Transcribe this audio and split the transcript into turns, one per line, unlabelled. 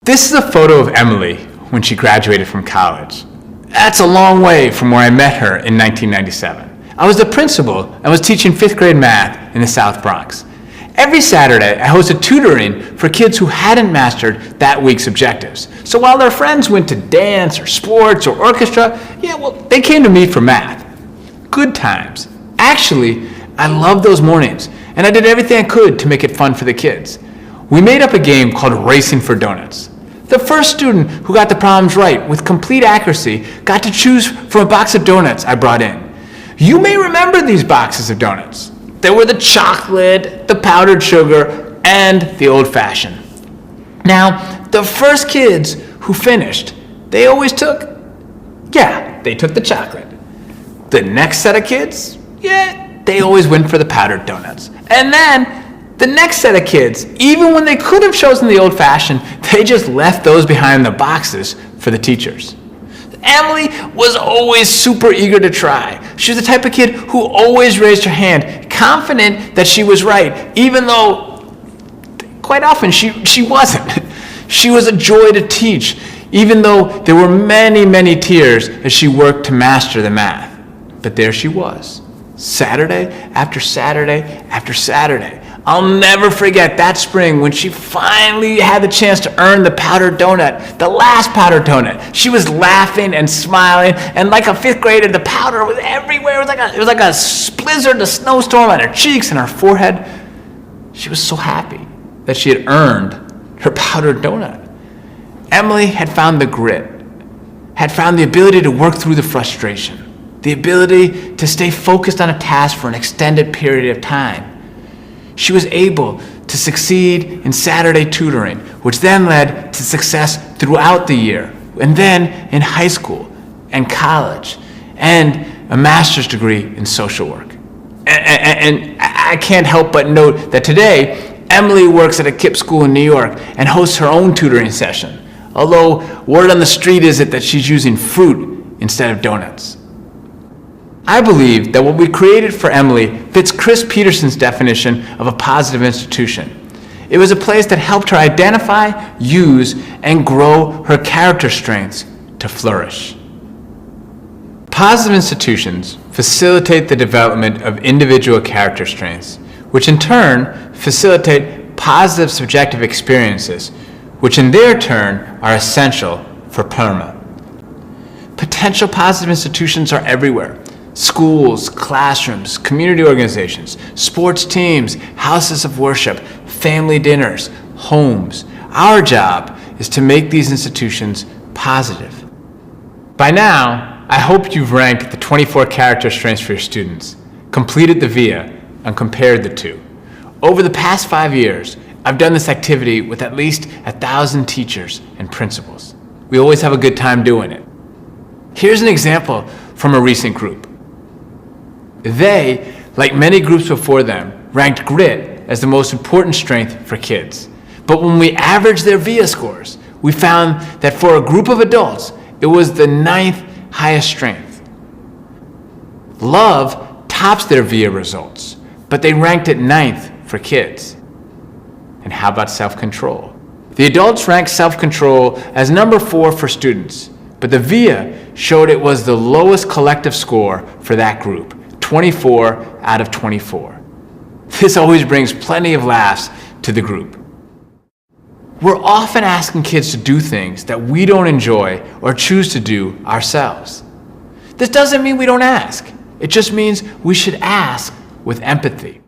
This is a photo of Emily when she graduated from college. That's a long way from where I met her in 1997. I was the principal and was teaching 5th grade math in the South Bronx. Every Saturday, I hosted tutoring for kids who hadn't mastered that week's objectives. So while their friends went to dance or sports or orchestra, they came to me for math. Good times. Actually, I loved those mornings, and I did everything I could to make it fun for the kids. We made up a game called Racing for Donuts. The first student who got the problems right with complete accuracy got to choose from a box of donuts I brought in. You may remember these boxes of donuts. There were the chocolate, the powdered sugar, and the old-fashioned. Now, the first kids who finished, they always took the chocolate. The next set of kids, they always went for the powdered donuts. And then the next set of kids, even when they could have chosen the old-fashioned, they just left those behind in the boxes for the teachers. Emily was always super eager to try. She was the type of kid who always raised her hand, confident that she was right, even though quite often she wasn't. She was a joy to teach, even though there were many, many tears as she worked to master the math. But there she was, Saturday after Saturday after Saturday. I'll never forget that spring when she finally had the chance to earn the powdered donut, the last powdered donut. She was laughing and smiling, and like a 5th grader, the powder was everywhere. It was like a blizzard, a snowstorm on her cheeks and her forehead. She was so happy that she had earned her powdered donut. Emily had found the grit, had found the ability to work through the frustration, the ability to stay focused on a task for an extended period of time. She was able to succeed in Saturday tutoring, which then led to success throughout the year, and then in high school and college, and a master's degree in social work. And I can't help but note that today, Emily works at a KIPP school in New York and hosts her own tutoring session, although word on the street is that she's using fruit instead of donuts. I believe that what we created for Emily fits Chris Peterson's definition of a positive institution. It was a place that helped her identify, use, and grow her character strengths to flourish. Positive institutions facilitate the development of individual character strengths, which in turn facilitate positive subjective experiences, which in their turn are essential for PERMA. Potential positive institutions are everywhere. Schools, classrooms, community organizations, sports teams, houses of worship, family dinners, homes. Our job is to make these institutions positive. By now, I hope you've ranked the 24 character strengths for your students, completed the VIA, and compared the two. Over the past 5 years, I've done this activity with at least 1,000 teachers and principals. We always have a good time doing it. Here's an example from a recent group. They, like many groups before them, ranked grit as the most important strength for kids. But when we averaged their VIA scores, we found that for a group of adults, it was the 9th highest strength. Love tops their VIA results, but they ranked it 9th for kids. And how about self-control? The adults ranked self-control as number 4 for students, but the VIA showed it was the lowest collective score for that group. 24 out of 24. This always brings plenty of laughs to the group. We're often asking kids to do things that we don't enjoy or choose to do ourselves. This doesn't mean we don't ask. It just means we should ask with empathy.